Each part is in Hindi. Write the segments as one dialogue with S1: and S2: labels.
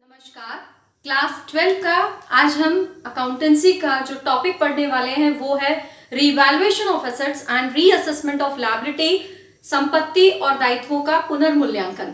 S1: नमस्कार। क्लास 12 का आज हम अकाउंटेंसी का जो टॉपिक पढ़ने वाले हैं वो है revaluation of assets and reassessment of liability, संपत्ति और दायित्वों का पुनर्मूल्यांकन।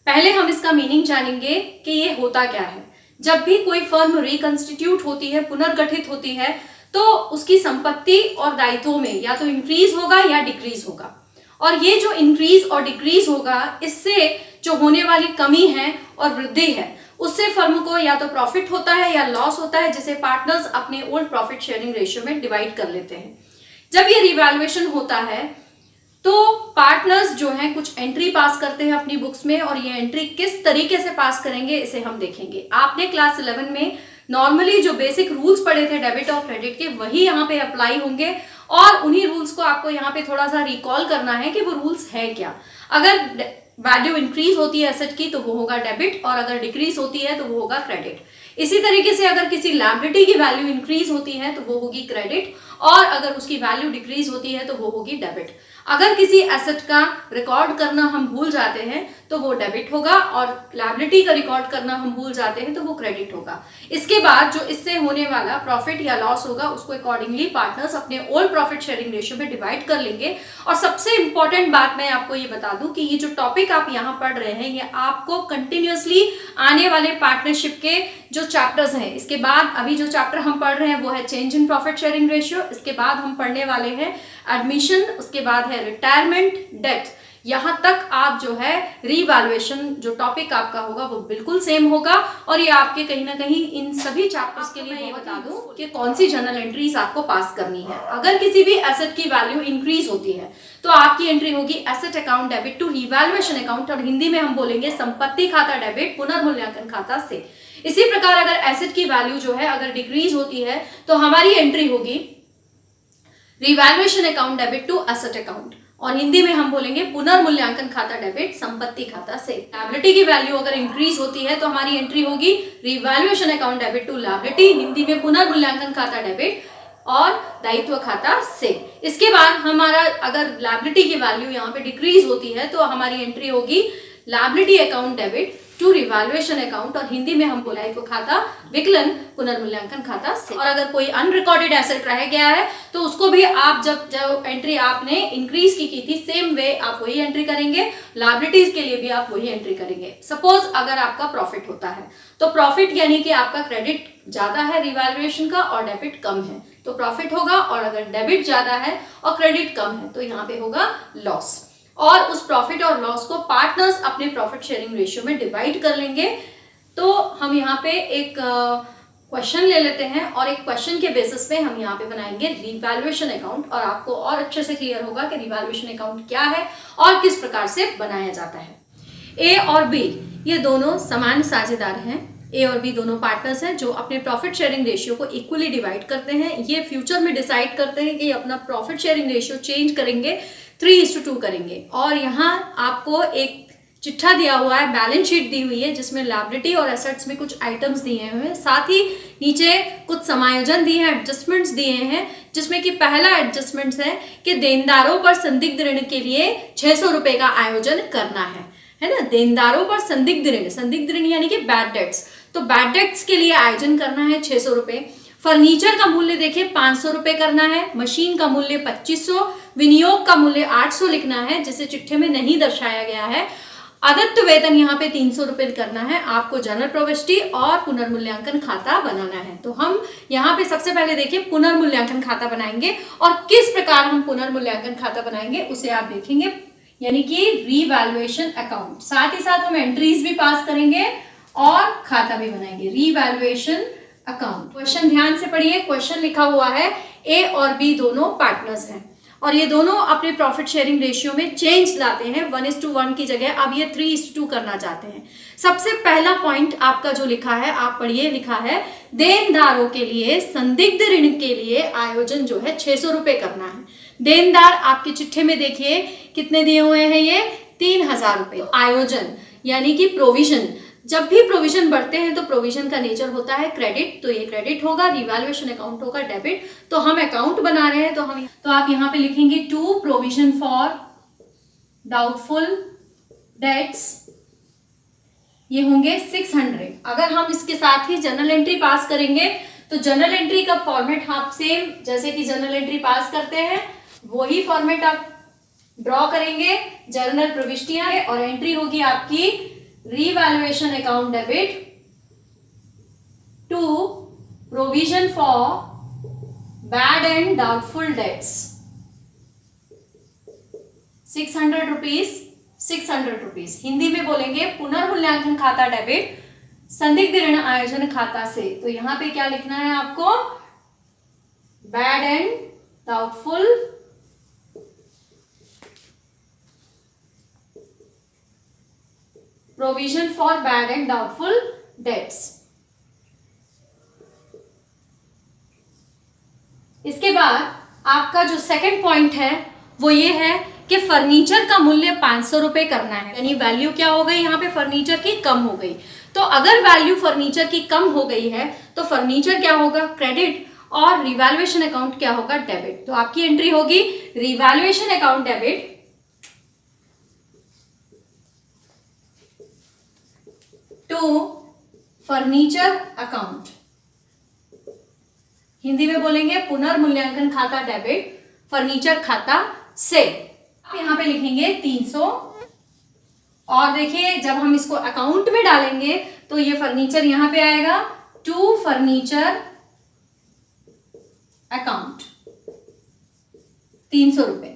S1: पहले हम इसका मीनिंग जानेंगे कि ये होता क्या है। जब भी कोई फर्म रिकंस्टिट्यूट होती है, पुनर्गठित होती है, तो उसकी संपत्ति और दायित्वों में या तो इंक्रीज होगा या डिक्रीज होगा। और ये जो इंक्रीज और डिक्रीज होगा, इससे जो होने वाली कमी है और वृद्धि है, उससे फर्म को या तो प्रॉफिट होता है या लॉस होता है, जिसे पार्टनर्स अपने ओल्ड प्रॉफिट शेयरिंग रेशियो में डिवाइड कर लेते हैं। जब ये रिवैल्यूएशन होता है तो पार्टनर्स जो हैं कुछ एंट्री पास करते हैं अपनी बुक्स में, और ये एंट्री किस तरीके से पास करेंगे इसे हम देखेंगे। आपने क्लास 11 में नॉर्मली जो बेसिक रूल्स पढ़े थे डेबिट और क्रेडिट के, वही यहाँ पे अप्लाई होंगे, और उन्हीं रूल्स को आपको यहाँ पे थोड़ा सा रिकॉल करना है कि वो रूल्स है क्या। अगर वैल्यू इंक्रीज होती है एसेट की तो वो होगा डेबिट, और अगर डिक्रीज होती है तो वो होगा क्रेडिट। इसी तरीके से अगर किसी लायबिलिटी की वैल्यू इंक्रीज होती है तो वो होगी क्रेडिट, और अगर उसकी वैल्यू डिक्रीज होती है तो वो होगी डेबिट। अगर किसी एसेट का रिकॉर्ड करना हम भूल जाते हैं तो वो डेबिट होगा, और लायबिलिटी का रिकॉर्ड करना हम भूल जाते हैं तो वो क्रेडिट होगा। इसके बाद जो इससे होने वाला प्रॉफिट या लॉस होगा, उसको अकॉर्डिंगली पार्टनर्स अपने ओल्ड प्रॉफिट शेयरिंग रेशियो में डिवाइड कर लेंगे। और सबसे इंपॉर्टेंट बात मैं आपको ये बता दूं कि ये जो टॉपिक आप यहाँ पढ़ रहे हैं, ये आपको कंटिन्यूअसली आने वाले पार्टनरशिप के जो चैप्टर्स हैं, इसके बाद अभी जो चैप्टर हम पढ़ रहे हैं वो है change in profit sharing ratio, इसके बाद हम पढ़ने वाले हैं एडमिशन, उसके बाद है रिटायरमेंट, डेथ। यहां तक आप जो है रीवैल्यूएशन जो टॉपिक आपका होगा वो बिल्कुल सेम होगा, और ये आपके कहीं ना कहीं इन सभी चैप्टर्स के लिए मैं ये बता दूं कि कौन सी जर्नल एंट्रीज आपको पास करनी है। अगर किसी भी एसेट की वैल्यू इंक्रीज होती है तो आपकी एंट्री होगी asset account debit to revaluation account, और हिंदी में हम बोलेंगे संपत्ति खाता डेबिट पुनर्मूल्यांकन खाता से। इसी प्रकार अगर एसेट की वैल्यू जो है अगर डिक्रीज होती है तो हमारी एंट्री होगी revaluation account debit to asset account, और हिंदी में हम बोलेंगे पुनर्मूल्यांकन खाता डेबिट संपत्ति खाता से। लायबिलिटी की वैल्यू अगर इंक्रीज होती है तो हमारी एंट्री होगी revaluation account debit to liability, Hindi में पुनर्मूल्यांकन खाता डेबिट और दायित्व खाता से। इसके बाद हमारा अगर लायबिलिटी की वैल्यू यहाँ पे डिक्रीज होती है तो हमारी एंट्री होगी liability account debit to revaluation account, और हिंदी में हम बोला को खाता विकलन पुनर्मूल्यांकन खाता से। और अगर कोई अनरिकॉर्डेड एसेट रह गया है तो उसको भी आप जब एंट्री आपने इंक्रीज की थी, सेम वे आप वही एंट्री करेंगे। लायबिलिटीज के लिए भी आप वही एंट्री करेंगे। सपोज अगर आपका प्रॉफिट होता है तो प्रॉफिट यानी कि आपका क्रेडिट ज्यादा है रिवैल्यूएशन का और डेबिट कम है तो प्रॉफिट होगा, और अगर डेबिट ज्यादा है और क्रेडिट कम है तो यहाँ पे होगा लॉस। और उस प्रॉफिट और लॉस को पार्टनर्स अपने प्रॉफिट शेयरिंग रेशियो में डिवाइड कर लेंगे। तो हम यहाँ पे एक क्वेश्चन ले लेते हैं, और एक क्वेश्चन के बेसिस पे हम यहाँ पे बनाएंगे रिवैल्यूएशन अकाउंट, और आपको और अच्छे से क्लियर होगा कि रिवैल्यूएशन अकाउंट क्या है और किस प्रकार से बनाया जाता है। ए और बी ये दोनों समान साझेदार हैं। ए और बी दोनों पार्टनर्स हैं जो अपने प्रॉफिट शेयरिंग रेशियो को इक्वली डिवाइड करते हैं। ये फ्यूचर में डिसाइड करते हैं कि अपना प्रॉफिट शेयरिंग रेशियो चेंज करेंगे, 3:2 करेंगे। और यहाँ आपको एक चिट्ठा दिया हुआ है, बैलेंस शीट दी हुई है जिसमें लायबिलिटी और एसेट्स में कुछ आइटम्स दिए हुए हैं, साथ ही नीचे कुछ समायोजन दिए हैं, एडजस्टमेंट्स दिए हैं, जिसमें कि पहला एडजस्टमेंट्स है कि देनदारों पर संदिग्ध ऋण के लिए 600 रुपए का आयोजन करना है ना। देनदारों पर संदिग्ध ऋण यानी कि बैड डेट्स, तो बैड डेट्स के लिए आयोजन करना है 600 रुपए। फर्नीचर का मूल्य देखिए 500 रुपए करना है, मशीन का मूल्य 2500, विनियोग का मूल्य 800 लिखना है जिसे चिट्ठे में नहीं दर्शाया गया है। आदित्य वेतन यहाँ पे 300 रुपए करना है। आपको जनरल प्रोविष्टि और पुनर्मूल्यांकन खाता बनाना है। तो हम यहाँ पे सबसे पहले देखिए पुनर्मूल्यांकन खाता बनाएंगे, और किस प्रकार हम पुनर्मूल्यांकन खाता बनाएंगे उसे आप देखेंगे, यानी कि रिवैल्यूएशन अकाउंट। साथ ही साथ हम एंट्रीज भी पास करेंगे और खाता भी बनाएंगे, रिवैल्यूएशन अकाउंट। क्वेश्चन ध्यान से पढ़िए। क्वेश्चन लिखा हुआ है ए और बी दोनों पार्टनर्स हैं, और ये दोनों अपने प्रॉफिट शेयरिंग रेशियो में चेंज लाते हैं। 1:1 की जगह अब ये 3:2 करना चाहते हैं। सबसे पहला पॉइंट आपका जो लिखा है, आप पढ़िए, लिखा है देनदारों के लिए संदिग्ध ऋण के लिए आयोजन जो है 600 रुपए करना है। देनदार आपके चिट्ठे में देखिए कितने दिए हुए हैं, ये 3000 रुपए। आयोजन यानी कि प्रोविजन, जब भी प्रोविजन बढ़ते हैं तो प्रोविजन का नेचर होता है क्रेडिट, तो ये क्रेडिट होगा। रिवैल्यूएशन अकाउंट होगा डेबिट। तो हम अकाउंट बना रहे हैं तो आप यहाँ पे लिखेंगे to provision for doubtful debts ये होंगे 600। अगर हम इसके साथ ही जर्नल एंट्री पास करेंगे तो जर्नल एंट्री का फॉर्मेट आप सेम जैसे कि जर्नल एंट्री पास करते हैं वही फॉर्मेट आप ड्रॉ करेंगे। जर्नल प्रविष्टियां है और एंट्री होगी आपकी revaluation account debit to provision for bad and doubtful debts 600 rupees 600 rupees. Hindi में बोलेंगे पुनर्मूल्यांकन खाता डेबिट संदिग्ध ऋण आयोजन खाता से। तो यहां पे क्या लिखना है आपको, bad and doubtful provision for bad and doubtful dates. इसके बाद आपका जो सेकंड पॉइंट है वो ये है कि फर्नीचर का मूल्य 500 रुपए करना है, यानी वैल्यू क्या हो गई यहाँ पे फर्नीचर की कम हो गई। तो अगर वैल्यू फर्नीचर की कम हो गई है तो फर्नीचर क्या होगा, क्रेडिट, और रिवैल्यूएशन अकाउंट क्या होगा, डेबिट। तो आपकी एंट्री होगी revaluation account debit to furniture account, Hindi में बोलेंगे पुनर्मूल्यांकन खाता डेबिट फर्नीचर खाता से। आप यहां पे लिखेंगे 300 और देखिए जब हम इसको अकाउंट में डालेंगे तो ये फर्नीचर यहां पे आएगा टू फर्नीचर अकाउंट 300 रुपए।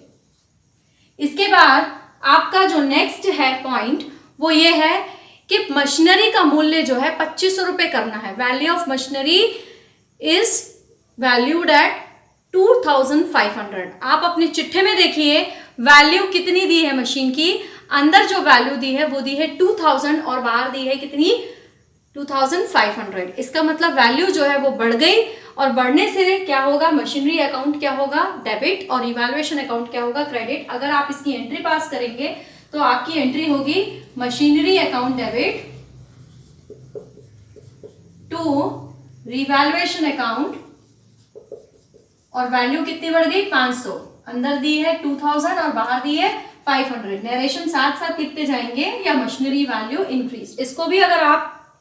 S1: इसके बाद आपका जो नेक्स्ट है पॉइंट वो ये है कि मशीनरी का मूल्य जो है 2500 रुपए करना है। Value of machinery is valued at 2500। आप अपने चिट्ठे में देखिए वैल्यू कितनी दी है मशीन की, अंदर जो वैल्यू दी है वो दी है 2000 और बाहर दी है कितनी 2500। इसका मतलब वैल्यू जो है वो बढ़ गई और बढ़ने से क्या होगा, मशीनरी अकाउंट क्या होगा, डेबिट, और इवैल्यूएशन अकाउंट क्या होगा, क्रेडिट। अगर आप इसकी एंट्री पास करेंगे तो आपकी एंट्री होगी machinery account debit to revaluation account, और वैल्यू कितनी बढ़ गई 500, अंदर दी है 2000 और बाहर दी है 500। नरेशन साथ साथ लिखते जाएंगे या मशीनरी वैल्यू इंक्रीज। इसको भी अगर आप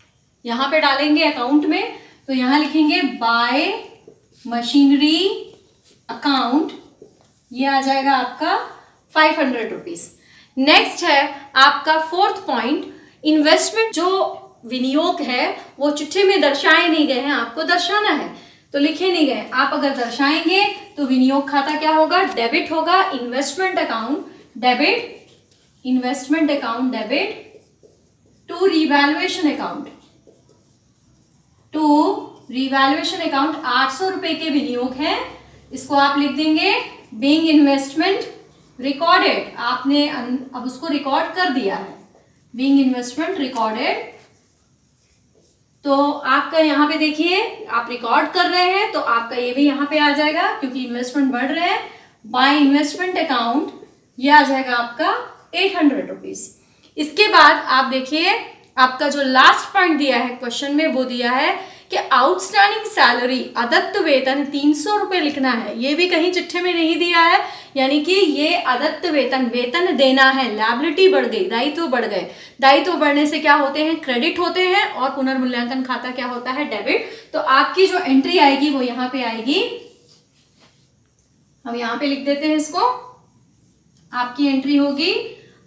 S1: यहां पे डालेंगे अकाउंट में तो यहां लिखेंगे बाय मशीनरी अकाउंट, ये आ जाएगा आपका 500 रुपीज। नेक्स्ट है आपका फोर्थ पॉइंट, इन्वेस्टमेंट जो विनियोग है वो चिट्ठी में दर्शाए नहीं गए हैं, आपको दर्शाना है तो लिखे नहीं गए। आप अगर दर्शाएंगे तो विनियोग खाता क्या होगा, डेबिट होगा। Investment account debit, investment account debit to revaluation account, to revaluation account 800 रुपए के विनियोग है, इसको आप लिख देंगे बीइंग इन्वेस्टमेंट रिकॉर्डेड। आपने अब उसको रिकॉर्ड कर दिया है, बीइंग इन्वेस्टमेंट रिकॉर्डेड। तो आपका यहाँ पे देखिए आप रिकॉर्ड कर रहे हैं तो आपका ये भी यहाँ पे आ जाएगा क्योंकि इन्वेस्टमेंट बढ़ रहे हैं। बाय इन्वेस्टमेंट अकाउंट ये आ जाएगा आपका 800 रुपीज। इसके बाद आप देखिए आपका जो लास्ट पॉइंट दिया है क्वेश्चन में वो दिया है कि आउटस्टैंडिंग सैलरी अदत्त वेतन 300 रुपए लिखना है। ये भी कहीं चिट्ठे में नहीं दिया है, यानी कि ये अदत्त वेतन, वेतन देना है, लायबिलिटी बढ़ गई, दायित्व बढ़ गए। दायित्व बढ़ने से क्या होते हैं, क्रेडिट होते हैं, और पुनर्मूल्यांकन खाता क्या होता है, डेबिट। तो आपकी जो एंट्री आएगी वो यहाँ पे आएगी, हम यहाँ पे लिख देते हैं इसको। आपकी एंट्री होगी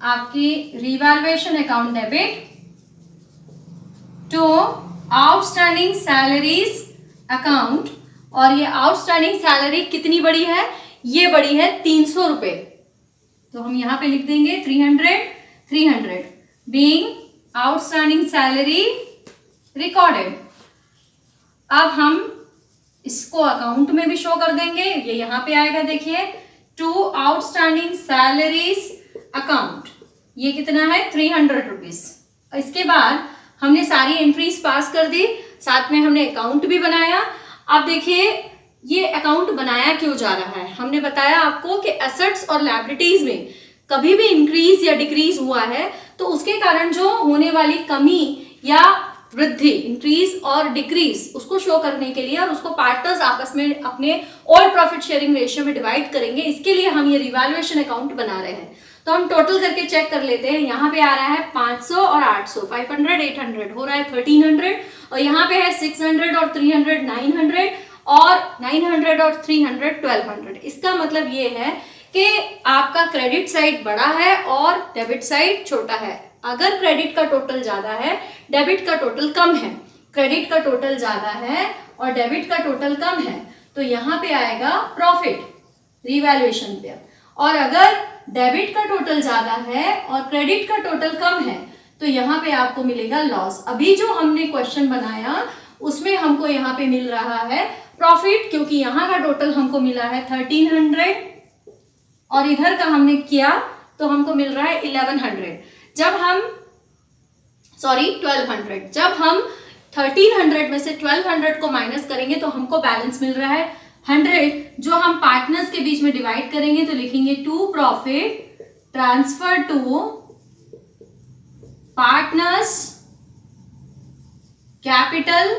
S1: आपकी revaluation account debit to outstanding salaries account, और ये आउटस्टैंडिंग सैलरी कितनी बड़ी है, ये बड़ी है 300 रुपए। तो हम यहां पे लिख देंगे 300 बीइंग आउटस्टैंडिंग सैलरी रिकॉर्डेड। अब हम इसको अकाउंट में भी शो कर देंगे, ये यहां पे आएगा देखिए टू आउटस्टैंडिंग सैलरीज अकाउंट, ये कितना है 300 रुपीज। इसके बाद हमने सारी एंट्रीज पास कर दी, साथ में हमने अकाउंट भी बनाया। अब देखिए ये अकाउंट बनाया क्यों जा रहा है, हमने बताया आपको कि एसेट्स और लायबिलिटीज में कभी भी इंक्रीज या डिक्रीज हुआ है तो उसके कारण जो होने वाली कमी या वृद्धि, इंक्रीज और डिक्रीज, उसको शो करने के लिए और उसको पार्टनर्स आपस में अपने ऑल प्रॉफिट शेयरिंग रेशियो में डिवाइड करेंगे, इसके लिए हम ये रिवैल्यूएशन अकाउंट बना रहे हैं। तो हम टोटल करके चेक कर लेते हैं। यहाँ पे आ रहा है 500 और 800, 500 800 हो रहा है 1300, और यहाँ पे है 600 और 300 900, और 900 और 300 1200। इसका मतलब ये है कि आपका क्रेडिट साइड बड़ा है और डेबिट साइड छोटा है। अगर क्रेडिट का टोटल ज्यादा है, डेबिट का टोटल कम है, क्रेडिट का टोटल ज्यादा है और डेबिट का टोटल कम है, तो यहाँ पे आएगा प्रॉफिट रिवैल्यूएशन पे। और अगर डेबिट का टोटल ज्यादा है और क्रेडिट का टोटल कम है, तो यहाँ पे आपको मिलेगा लॉस। अभी जो हमने क्वेश्चन बनाया उसमें हमको यहाँ पे मिल रहा है प्रॉफिट, क्योंकि यहाँ का टोटल हमको मिला है 1300 और इधर का हमने किया तो हमको मिल रहा है 1100। जब हम 1200, जब हम 1300 में से 1200 को माइनस करेंगे तो हमको बैलेंस मिल रहा है 100, जो हम पार्टनर्स के बीच में डिवाइड करेंगे तो लिखेंगे to profit transfer to partners capital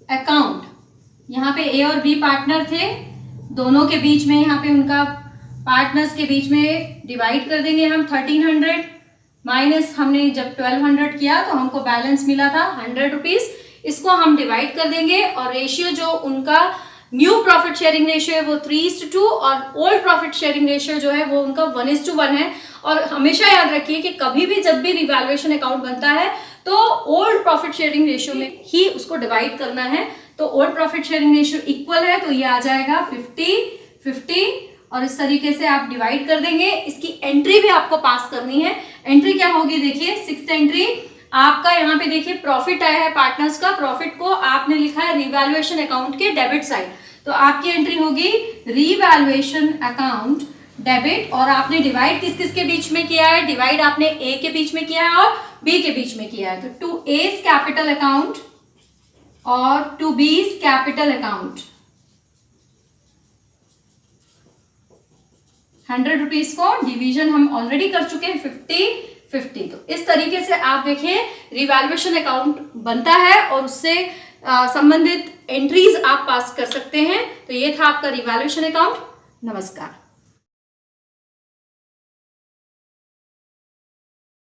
S1: account. यहाँ पे ए और बी पार्टनर थे, दोनों के बीच में यहाँ पे उनका पार्टनर्स के बीच में डिवाइड कर देंगे हम 1300 माइनस हमने जब 1200 किया तो हमको बैलेंस मिला था 100 रुपीज। इसको हम डिवाइड कर देंगे और रेशियो जो उनका न्यू प्रॉफिट शेयरिंग रेशियो है वो 3:2 और ओल्ड प्रॉफिट शेयरिंग रेशियो जो है वो उनका 1:1 है। और हमेशा याद रखिए कि कभी भी जब भी रिवैल्यूएशन अकाउंट बनता है तो ओल्ड प्रॉफिट शेयरिंग रेशियो में ही उसको डिवाइड करना है। तो old profit sharing ratio equal है तो ये आ जाएगा 50-50 और इस तरीके से आप डिवाइड कर देंगे। इसकी एंट्री भी आपको पास करनी है। एंट्री क्या होगी देखिए, 6th एंट्री आपका यहाँ पे देखिए प्रॉफिट आया है पार्टनर्स का, प्रॉफिट को आपने लिखा है रिवैल्यूएशन अकाउंट के डेबिट साइड, तो आपकी एंट्री होगी रिवैल्यूएशन अकाउंट डेबिट। और आपने डिवाइड किस किस के बीच में किया है, डिवाइड आपने ए के बीच में किया है और बी के बीच में किया है, तो टू एज कैपिटल अकाउंट और to B's capital account 100 rupees को डिवीजन हम ऑलरेडी कर चुके हैं 50-50। तो इस तरीके से आप देखिए रिवैल्यूएशन अकाउंट बनता है और उससे संबंधित एंट्रीज आप पास कर सकते हैं। तो ये था आपका रिवैल्यूएशन अकाउंट। नमस्कार।